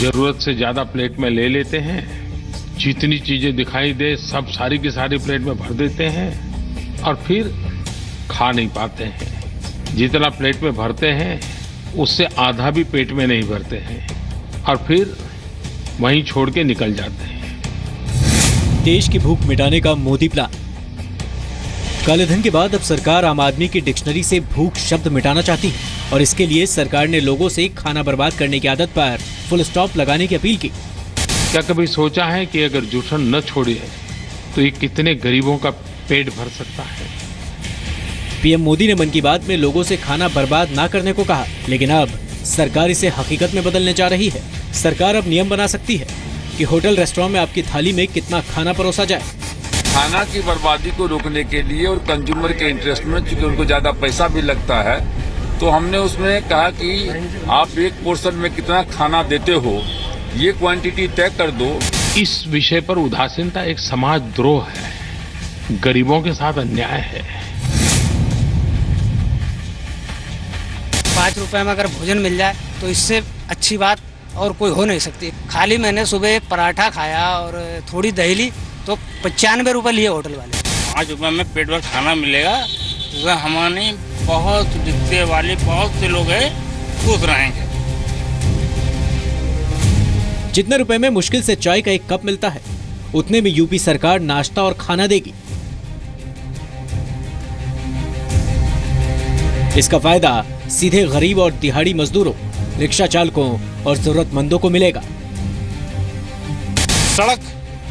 जरूरत से ज्यादा प्लेट में ले लेते हैं, जितनी चीजें दिखाई दे सब सारी की सारी प्लेट में भर देते हैं और फिर खा नहीं पाते हैं। जितना प्लेट में भरते हैं उससे आधा भी पेट में नहीं भरते हैं और फिर वहीं छोड़ के निकल जाते हैं। देश की भूख मिटाने का मोदी प्लान। काले धन के बाद अब सरकार आम आदमी की डिक्शनरी से भूख शब्द मिटाना चाहती है और इसके लिए सरकार ने लोगों से खाना बर्बाद करने की आदत पर फुल स्टॉप लगाने की अपील की। क्या कभी सोचा है कि अगर जूठन न छोड़े तो ये कितने गरीबों का पेट भर सकता है? पीएम मोदी ने मन की बात में लोगों से खाना बर्बाद ना करने को कहा, लेकिन अब सरकार इसे हकीकत में बदलने जा रही है। सरकार अब नियम बना सकती है कि होटल रेस्टोरेंट में आपकी थाली में कितना खाना परोसा जाए। खाना की बर्बादी को रोकने के लिए और कंज्यूमर के इंटरेस्ट में, क्योंकि उनको ज्यादा पैसा भी लगता है, तो हमने उसमें कहा कि आप एक पोर्शन में कितना खाना देते हो ये क्वांटिटी तय कर दो। इस विषय पर उदासीनता एक समाज द्रोह है, गरीबों के साथ अन्याय है। 5 रुपए में अगर भोजन मिल जाए तो इससे अच्छी बात और कोई हो नहीं सकती। खाली मैंने सुबह एक पराठा खाया और थोड़ी दही ली तो 95 रुपए लिए होटल वाले। 5 रुपए में पेट भर खाना मिलेगा, वह हमारे बहुत दिखते वाले बहुत से लोग हैं खुश रहेंगे। जितने रुपए में मुश्किल से चाय का एक कप मिलता है, उतने में यूपी सरकार नाश्ता और खाना देगी। इसका फायदा सीधे गरीब और दिहाड़ी मजदूरों, रिक्शा चालकों और जरूरतमंदों को मिलेगा। सड़क,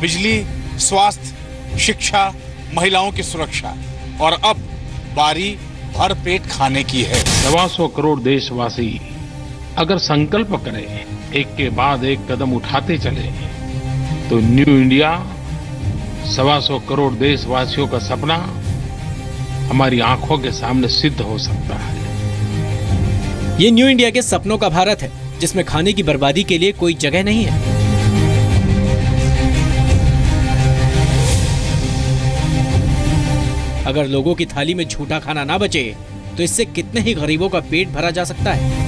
बिजली, स्वास्थ्य, शिक्षा, महिलाओं की सुरक्षा और अब बारी भर पेट खाने की है। 125 करोड़ देशवासी अगर संकल्प करें, एक के बाद एक कदम उठाते चले, तो न्यू इंडिया 125 करोड़ देशवासियों का सपना हमारी आंखों के सामने सिद्ध हो सकता है। ये न्यू इंडिया के सपनों का भारत है, जिसमें खाने की बर्बादी के लिए कोई जगह नहीं है। अगर लोगों की थाली में झूठा खाना ना बचे तो इससे कितने ही गरीबों का पेट भरा जा सकता है।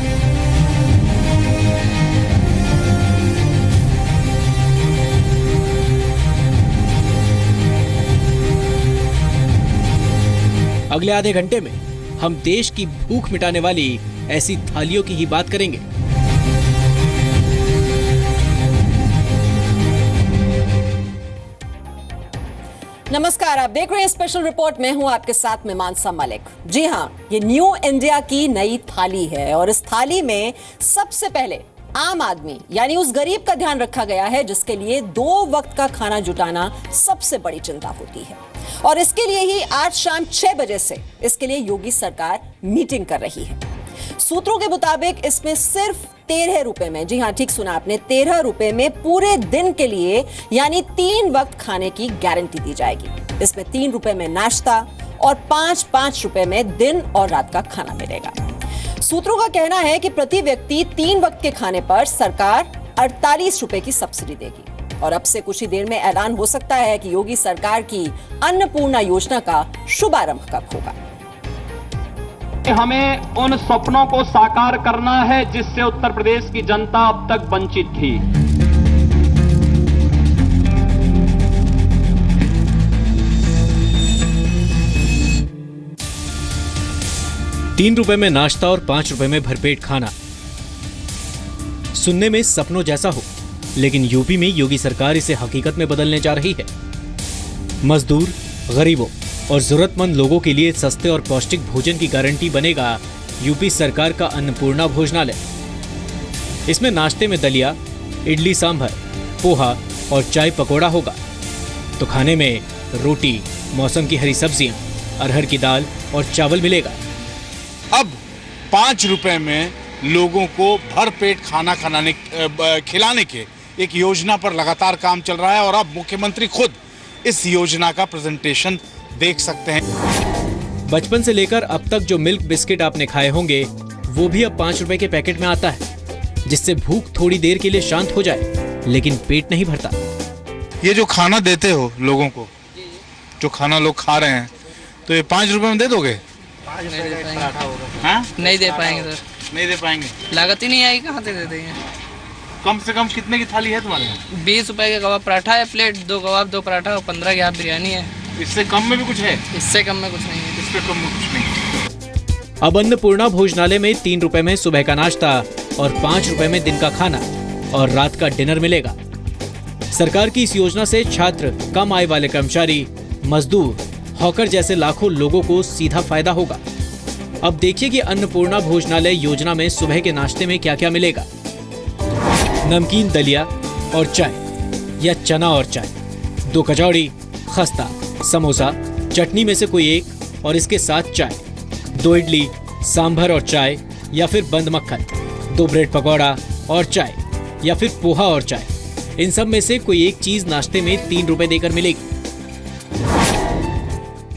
अगले आधे घंटे में हम देश की भूख मिटाने वाली ऐसी थालियों की ही बात करेंगे। नमस्कार, आप देख रहे हैं स्पेशल रिपोर्ट में हूं आपके साथ में मानसा मलिक। जी हां, ये न्यू इंडिया की नई थाली है और इस थाली में सबसे पहले आम आदमी यानी उस गरीब का ध्यान रखा गया है जिसके लिए 2 वक्त का खाना जुटाना सबसे बड़ी चिंता होती है। और इसके लिए ही आज शाम 6 बजे से इसके लिए योगी सरकार मीटिंग कर रही है। सूत्रों के मुताबिक इसमें सिर्फ 13 रुपए में, जी हां ठीक सुना आपने, 13 रुपए में पूरे दिन के लिए यानी 3 वक्त खाने की गारंटी दी जाएगी। इसमें 3 रुपए में नाश्ता और 5-5 रुपए में दिन और रात का खाना मिलेगा। सूत्रों का कहना है कि प्रति व्यक्ति 3 वक्त के खाने पर सरकार 48 रुपए की सब्सिडी देगी। और अब से कुछ ही देर में ऐलान हो सकता है कि योगी सरकार की अन्नपूर्णा योजना का शुभारंभ कब होगा। हमें उन सपनों को साकार करना है जिससे उत्तर प्रदेश की जनता अब तक वंचित थी। ₹3 में नाश्ता और 5 रुपए में भरपेट खाना। सुनने में सपनों जैसा हो, लेकिन यूपी में योगी सरकार इसे हकीकत में बदलने जा रही है। मजदूर, गरीबों और जरूरतमंद लोगों के लिए सस्ते और पौष्टिक भोजन की गारंटी बनेगा यूपी सरकार का अन्नपूर्णा भोजनालय। इसमें नाश्ते में दलिया, इडली सांभर, पोहा और चाय पकौड़ा होगा, तो खाने में रोटी, मौसम की हरी सब्जियां, अरहर की दाल और चावल मिलेगा। अब 5 रुपए में लोगों को भर पेट खाना खिलाने के एक योजना पर लगातार काम चल रहा है और अब मुख्यमंत्री खुद इस योजना का प्रेजेंटेशन देख सकते हैं। बचपन से लेकर अब तक जो मिल्क बिस्किट आपने खाए होंगे वो भी अब 5 रुपए के पैकेट में आता है, जिससे भूख थोड़ी देर के लिए शांत हो जाए, लेकिन पेट नहीं भरता। ये जो खाना देते हो लोगों को, जो खाना लोग खा रहे हैं, तो ये 5 रुपए में दे दोगे? नहीं दे पाएंगे सर, नहीं दे पाएंगे। लागत ही नहीं आएगी, कहाँ से दे देंगे? कम से कम कितने की थाली है तुम्हारे यहाँ? 20 रुपए के कबाब पराठा है प्लेट, 2 कबाब 2 पराठा और 15 की हाफ बिरयानी है। इससे कम में भी कुछ है? इससे कम में कुछ नहीं है। इससे कम में कुछ नहीं। अब अन्नपूर्णा भोजनालय में 3 रुपए में सुबह का नाश्ता और 5 रुपए में दिन का खाना और रात का डिनर मिलेगा। सरकार की इस योजना से छात्र, कम आय वाले कर्मचारी, मजदूर, हॉकर जैसे लाखों लोगों को सीधा फायदा होगा। अब देखिए कि अन्नपूर्णा भोजनालय योजना में सुबह के नाश्ते में क्या क्या मिलेगा। नमकीन दलिया और चाय या चना और चाय, 2 कचौड़ी, खस्ता, समोसा, चटनी में से कोई एक और इसके साथ चाय, 2 इडली, सांभर और चाय या फिर बंद मक्खन, 2 ब्रेड पकौड़ा और चाय या फिर पोहा और चाय। इन सब में से कोई एक चीज नाश्ते में 3 रुपए देकर मिलेगी।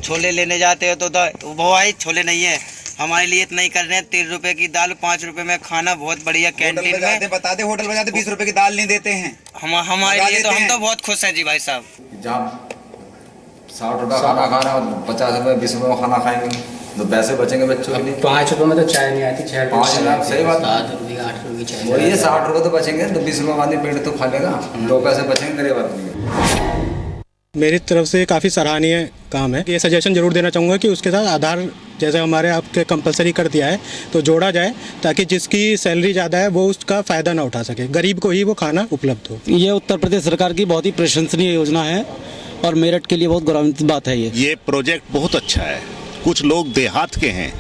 छोले लेने जाते हो तो भाई छोले नहीं है, हमारे लिए इतना ही कर रहे हैं। 3 रुपए की दाल, 5 रुपए में खाना, बहुत बढ़िया कैंटीन में। बता दे होटल में जाते 20 रुपए की दाल नहीं देते हैं हमारे लिए तो हम तो बहुत खुश हैं जी भाई साहब। जहाँ 60 रुपए खाना खाना और 50 रुपए 20 रुपए में खाना खाएंगे तो पैसे बचेंगे बच्चों के लिए। 5 रुपए में तो चाय नहीं आती, 5 सही बात, 8 रुपए की चाय वही है। 60 रुपए तो बचेंगे तो 20 रुपए वाली पेट तो खा लेगा, 2 पैसे बचेंगे गरीब आदमी के। मेरी तरफ से काफ़ी सराहनीय काम है। ये सजेशन जरूर देना चाहूँगा कि उसके साथ आधार जैसे हमारे आपके कंपलसरी कर दिया है तो जोड़ा जाए, ताकि जिसकी सैलरी ज़्यादा है वो उसका फ़ायदा ना उठा सके, गरीब को ही वो खाना उपलब्ध हो। ये उत्तर प्रदेश सरकार की बहुत ही प्रशंसनीय योजना है और मेरठ के लिए बहुत गौरवान्वित बात है। ये प्रोजेक्ट बहुत अच्छा है। कुछ लोग देहात के हैं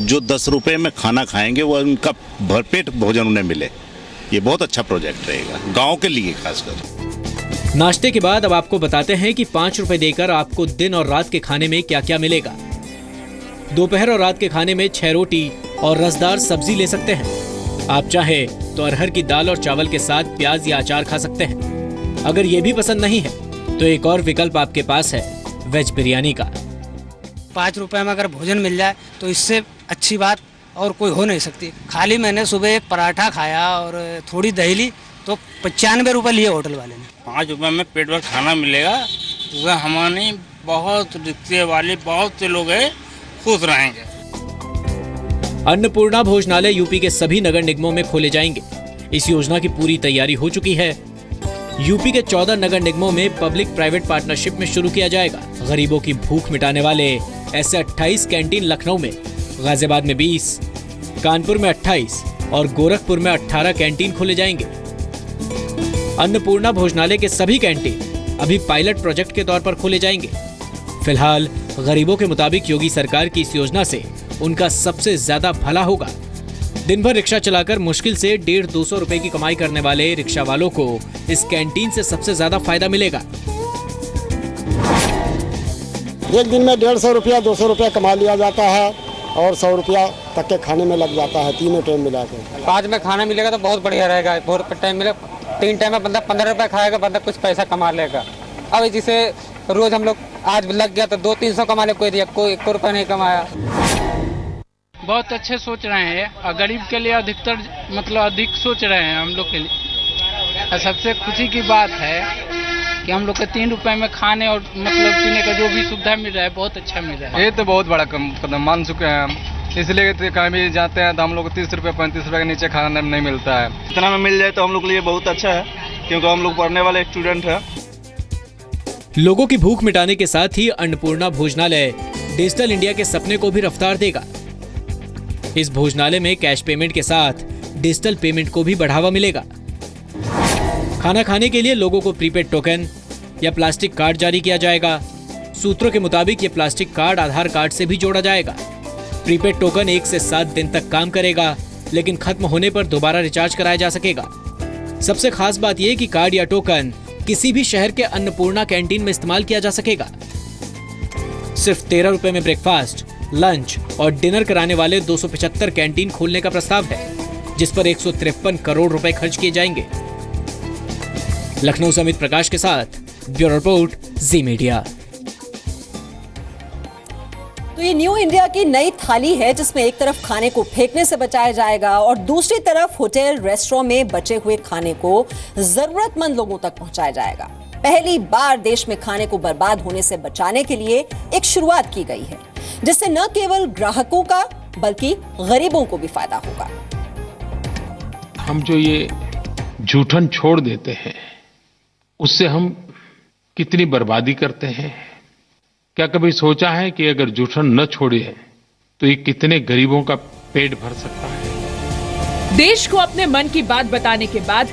जो 10 रुपये में खाना खाएंगे, वो उनका भरपेट भोजन उन्हें मिले। ये बहुत अच्छा प्रोजेक्ट रहेगा गाँव के लिए खासकर। नाश्ते के बाद अब आपको बताते हैं कि 5 रुपए देकर आपको दिन और रात के खाने में क्या क्या मिलेगा। दोपहर और रात के खाने में 6 रोटी और रसदार सब्जी ले सकते हैं। आप चाहे तो अरहर की दाल और चावल के साथ प्याज या अचार खा सकते हैं। अगर ये भी पसंद नहीं है तो एक और विकल्प आपके पास है, वेज बिरयानी का। 5 रुपए में अगर भोजन मिल जाए तो इससे अच्छी बात और कोई हो नहीं सकती। खाली मैंने सुबह एक पराठा खाया और थोड़ी दही ली तो 95 रुपए लिए होटल वाले ने। 5 रुपए में पेट भर खाना मिलेगा, तो हमारी बहुत रिक्शे वाले बहुत से लोग हैं खुश रहेंगे। अन्नपूर्णा भोजनालय यूपी के सभी नगर निगमों में खोले जाएंगे। इस योजना की पूरी तैयारी हो चुकी है। यूपी के 14 नगर निगमों में पब्लिक प्राइवेट पार्टनरशिप में शुरू किया जाएगा। गरीबों की भूख मिटाने वाले ऐसे 28 कैंटीन लखनऊ में, गाजियाबाद में 20, कानपुर में 28 और गोरखपुर में 18 कैंटीन खोले जाएंगे। अन्नपूर्णा भोजनालय के सभी कैंटीन अभी पायलट प्रोजेक्ट के तौर पर खोले जाएंगे। फिलहाल गरीबों के मुताबिक योगी सरकार की इस योजना से उनका सबसे ज्यादा भला होगा। दिन भर रिक्शा चलाकर मुश्किल से 150-200 रुपए की कमाई करने वाले रिक्शा वालों को इस कैंटीन से सबसे ज्यादा फायदा मिलेगा। एक दिन में 150 रुपया 200 रुपया कमा लिया जाता है और 100 रुपया तक के खाने में लग जाता है, तीनों टाइम मिला के। 5 में खाना मिलेगा तो बहुत बढ़िया रहेगा। बहुत टाइम मिलेगा, 3 टाइम में बंदा 15 रुपए खाएगा, बंदा कुछ पैसा कमा लेगा। अब जिसे रोज हम लोग आज लग गया तो 200-300 कमा ले, कोई 1 रुपया नहीं कमाया। बहुत अच्छे सोच रहे हैं और गरीब के लिए अधिकतर मतलब अधिक सोच रहे हैं हम लोग के लिए। और सबसे खुशी की बात है कि हम लोग के 3 रुपए में खाने और मतलब पीने का जो भी सुविधा मिल रहा है बहुत अच्छा मिल रहा है। ये तो बहुत बड़ा कदम मान चुके हैं हम, इसलिए कहीं भी जाते हैं तो हम लोग को 30 रुपये 35 रुपये के नीचे खाना नहीं मिलता है। इतना में मिल जाए तो हम लोग के लिए बहुत अच्छा है, क्योंकि हम लोग पढ़ने वाले स्टूडेंट हैं। लोगों की भूख मिटाने के साथ ही अन्नपूर्णा भोजनालय डिजिटल इंडिया के सपने को भी रफ्तार देगा। इस भोजनालय में कैश पेमेंट के साथ डिजिटल पेमेंट को भी बढ़ावा मिलेगा। खाना खाने के लिए लोगों को प्रीपेड टोकन या प्लास्टिक कार्ड जारी किया जाएगा। सूत्रों के मुताबिक ये प्लास्टिक कार्ड आधार कार्ड से भी जोड़ा जाएगा। प्रीपेड टोकन 1 से 7 दिन तक काम करेगा, लेकिन खत्म होने पर दोबारा रिचार्ज कराया जा सकेगा। सबसे खास बात यह कि कार्ड या टोकन किसी भी शहर के अन्नपूर्णा कैंटीन में इस्तेमाल किया जा सकेगा। सिर्फ 13 रुपए में ब्रेकफास्ट, लंच और डिनर कराने वाले 275 कैंटीन खोलने का प्रस्ताव है, जिस पर 153 करोड़ रुपए खर्च किए जाएंगे। लखनऊ से अमित प्रकाश के साथ ब्यूरो रिपोर्ट, जी मीडिया। तो ये न्यू इंडिया की नई थाली है, जिसमें एक तरफ खाने को फेंकने से बचाया जाएगा और दूसरी तरफ होटल रेस्टोरेंट में बचे हुए खाने को जरूरतमंद लोगों तक पहुंचाया जाएगा। पहली बार देश में खाने को बर्बाद होने से बचाने के लिए एक शुरुआत की गई है, जिससे न केवल ग्राहकों का बल्कि गरीबों को भी फायदा होगा। हम जो ये जूठन छोड़ देते हैं, उससे हम कितनी बर्बादी करते हैं। क्या कभी सोचा है कि अगर जूठन न छोड़े तो ये कितने गरीबों का पेट भर सकता है। देश को अपने मन की बात बताने के बाद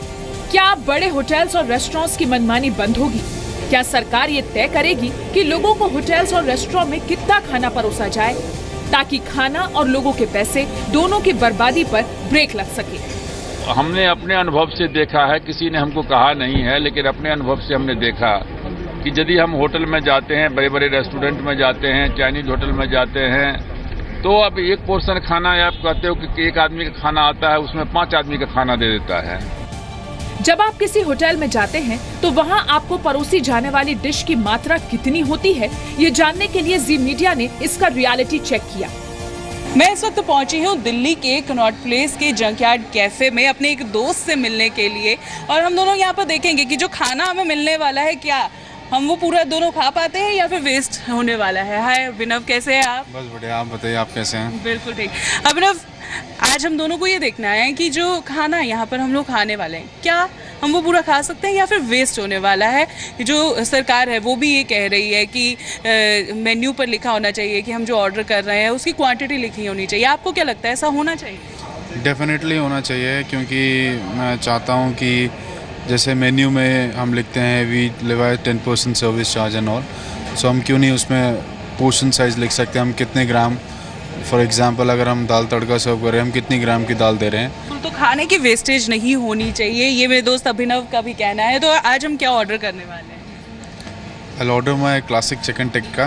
क्या बड़े होटल्स और रेस्टोरेंट्स की मनमानी बंद होगी? क्या सरकार ये तय करेगी कि लोगों को होटल्स और रेस्टोरेंट में कितना खाना परोसा जाए, ताकि खाना और लोगों के पैसे दोनों की बर्बादी पर ब्रेक लग सके? हमने अपने अनुभव से देखा है, किसी ने हमको कहा नहीं है, लेकिन अपने अनुभव से हमने देखा कि यदि हम होटल में जाते हैं, बड़े बड़े रेस्टोरेंट में जाते हैं, चाइनीज होटल में जाते हैं, तो अब एक पोर्शन खाना आप कहते हो कि एक आदमी का खाना आता है, उसमें 5 आदमी का खाना दे देता है। जब आप किसी होटल में जाते हैं तो वहां आपको परोसी जाने वाली डिश की मात्रा कितनी होती है, ये जानने के लिए जी मीडिया ने इसका रियलिटी चेक किया। मैं इस वक्त पहुंची हूँ दिल्ली के कनॉट प्लेस के जंकयार्ड कैफे में अपने एक दोस्त से मिलने के लिए, और हम दोनों यहाँ पर देखेंगे कि जो खाना हमें मिलने वाला है, क्या हम वो पूरा दोनों खा पाते हैं या फिर वेस्ट होने वाला है। हाय अभिनव, कैसे हैं आप? बस बढ़िया, आप बताइए आप कैसे हैं? बिल्कुल ठीक। अभिनव, आज हम दोनों को ये देखना है कि जो खाना यहाँ पर हम लोग खाने वाले हैं, क्या हम वो पूरा खा सकते हैं या फिर वेस्ट होने वाला है। जो सरकार है वो भी ये कह रही है कि मेन्यू पर लिखा होना चाहिए कि हम जो ऑर्डर कर रहे हैं उसकी क्वांटिटी लिखी होनी चाहिए। आपको क्या लगता है, ऐसा होना चाहिए? डेफिनेटली होना चाहिए, क्योंकि मैं चाहता हूँ कि जैसे मेन्यू में हम लिखते हैं we levy 10% service charge and all, so हम क्यों नहीं उसमें पोर्शन साइज लिख सकते हैं, हम कितने ग्राम, फॉर एग्जांपल अगर हम दाल तड़का सर्व कर रहे हैं, हम कितनी ग्राम की दाल दे रहे हैं। तो खाने की वेस्टेज नहीं होनी चाहिए, ये मेरे दोस्त अभिनव का भी कहना है। तो आज हम क्या ऑर्डर करने वाले हैं? I'll order my classic chicken tikka.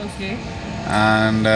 Okay. And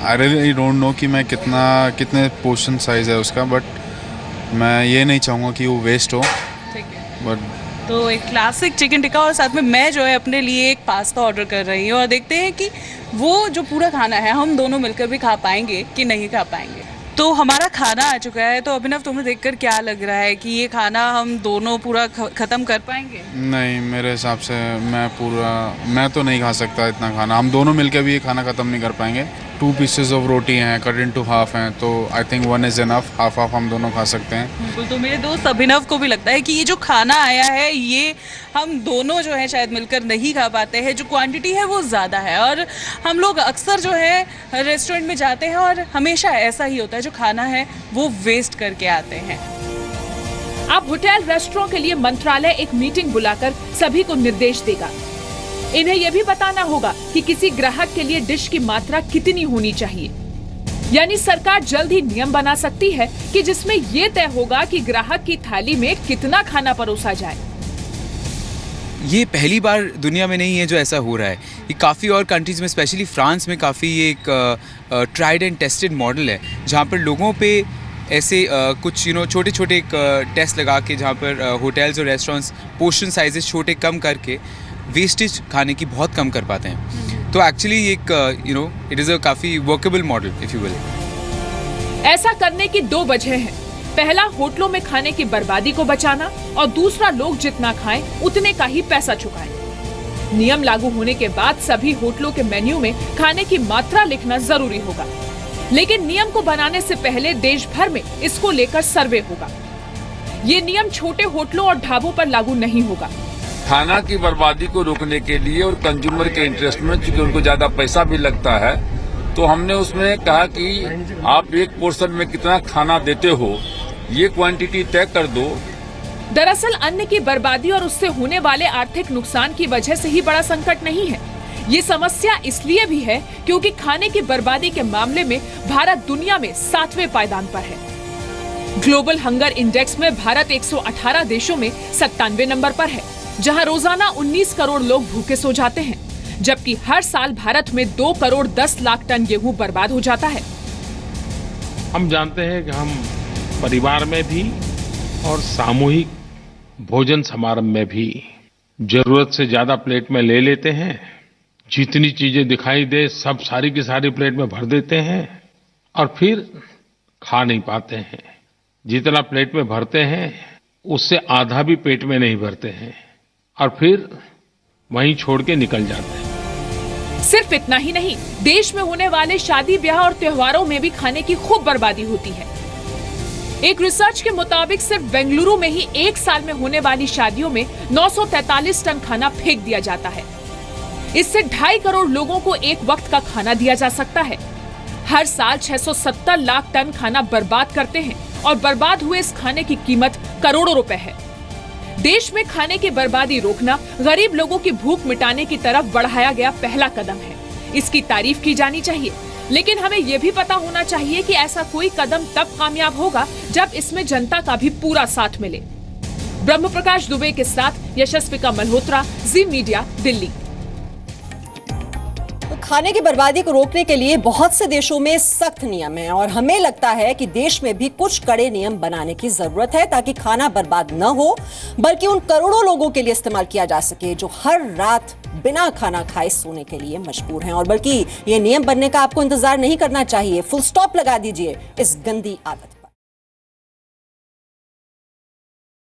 I really don't know कि मैं कितने पोर्शन साइज है उसका, बट मैं ये नहीं चाहूँगा कि वो वेस्ट हो। ठीक है। बट तो एक क्लासिक चिकन टिक्का और साथ में मैं जो है अपने लिए एक पास्ता ऑर्डर कर रही हूँ, और देखते हैं कि वो जो पूरा खाना है हम दोनों मिलकर भी खा पाएंगे कि नहीं खा पाएंगे। तो हमारा खाना आ चुका है। तो अभिनव, तुम्हें देखकर क्या लग रहा है कि ये खाना हम दोनों पूरा ख़त्म कर पाएंगे? नहीं, मेरे हिसाब से मैं तो नहीं खा सकता इतना खाना, हम दोनों मिलकर भी ये खाना ख़त्म नहीं कर पाएंगे। 2 पीसेस ऑफ रोटी हैं, कट इनटू हाफ हैं, तो I think 1 is enough, half हम दोनों खा सकते हैं। बिल्कुल। तो मेरे दोस्त अभिनव को भी लगता है कि ये जो खाना आया है ये हम दोनों जो है शायद मिलकर नहीं खा पाते हैं, जो क्वांटिटी है वो ज़्यादा है। और हम लोग अक्सर जो है रेस्टोरेंट में जाते हैं और हमेशा ऐसा ही होता है, जो खाना है वो वेस्ट करके आते हैं। अब होटल रेस्टोरेंट के लिए मंत्रालय एक मीटिंग बुलाकर सभी को निर्देश देगा। इन्हें यह भी बताना होगा कि किसी ग्राहक के लिए डिश की मात्रा कितनी होनी चाहिए। यानी सरकार जल्द ही नियम बना सकती है कि जिसमें यह तय होगा कि ग्राहक की थाली में कितना खाना परोसा जाए। ये पहली बार दुनिया में नहीं है जो ऐसा हो रहा है, ये काफ़ी और कंट्रीज़ में, स्पेशली फ्रांस में काफ़ी ये एक ट्राइड एंड टेस्टेड मॉडल है, जहाँ पर लोगों पे ऐसे कुछ छोटे छोटे टेस्ट लगा के, जहाँ पर होटल्स और रेस्टोरेंट्स पोर्शन साइजेस छोटे कम करके वेस्टेज खाने की बहुत कम कर पाते हैं। तो एक्चुअली एक इट इज़ अ काफ़ी workable model if you will. ऐसा करने की 2 वजह हैं। पहला, होटलों में खाने की बर्बादी को बचाना, और दूसरा, लोग जितना खाएं उतने का ही पैसा चुकाएं। नियम लागू होने के बाद सभी होटलों के मेन्यू में खाने की मात्रा लिखना जरूरी होगा, लेकिन नियम को बनाने से पहले देश भर में इसको लेकर सर्वे होगा। ये नियम छोटे होटलों और ढाबों पर लागू नहीं होगा। खाना की बर्बादी को रोकने के लिए और कंज्यूमर के इंटरेस्ट में, चूंकि उनको ज्यादा पैसा भी लगता है, तो हमने उसमें कहा कि आप एक पोर्शन में कितना खाना देते हो ये क्वांटिटी तय कर दो। दरअसल अन्न की बर्बादी और उससे होने वाले आर्थिक नुकसान की वजह से ही बड़ा संकट नहीं है। ये समस्या इसलिए भी है क्योंकि खाने की बर्बादी के मामले में भारत दुनिया में 7वें पायदान पर है। ग्लोबल हंगर इंडेक्स में भारत 118 देशों में 97 नंबर पर है, जहां रोजाना 19 करोड़ लोग भूखे सो जाते हैं, जबकि हर साल भारत में 2 करोड़ 10 लाख टन गेहूं बर्बाद हो जाता है। हम जानते हैं कि हम परिवार में भी और सामूहिक भोजन समारंभ में भी जरूरत से ज्यादा प्लेट में ले लेते हैं। जितनी चीजें दिखाई दे सब सारी की सारी प्लेट में भर देते हैं और फिर खा नहीं पाते हैं। जितना प्लेट में भरते हैं उससे आधा भी पेट में नहीं भरते हैं और फिर वहीं छोड़ के निकल जाते हैं। सिर्फ इतना ही नहीं, देश में होने वाले शादी ब्याह और त्योहारों में भी खाने की खूब बर्बादी होती है। एक रिसर्च के मुताबिक सिर्फ बेंगलुरु में ही एक साल में होने वाली शादियों में 943 टन खाना फेंक दिया जाता है। इससे 2.5 करोड़ लोगों को एक वक्त का खाना दिया जा सकता है। हर साल 670 लाख टन खाना बर्बाद करते हैं और बर्बाद हुए इस खाने की कीमत करोड़ों रुपए है। देश में खाने की बर्बादी रोकना गरीब लोगों की भूख मिटाने की तरफ बढ़ाया गया पहला कदम है। इसकी तारीफ की जानी चाहिए, लेकिन हमें यह भी पता होना चाहिए कि ऐसा कोई कदम तब कामयाब होगा जब इसमें जनता का भी पूरा साथ मिले। ब्रह्म प्रकाश दुबे के साथ यशस्विका मल्होत्रा, जी मीडिया, दिल्ली। खाने की बर्बादी को रोकने के लिए बहुत से देशों में सख्त नियम हैं और हमें लगता है कि देश में भी कुछ कड़े नियम बनाने की जरूरत है ताकि खाना बर्बाद न हो, बल्कि उन करोड़ों लोगों के लिए इस्तेमाल किया जा सके जो हर रात बिना खाना खाए सोने के लिए मजबूर हैं। और बल्कि ये नियम बनने का आपको इंतजार नहीं करना चाहिए, फुल स्टॉप लगा दीजिए इस गंदी आदत।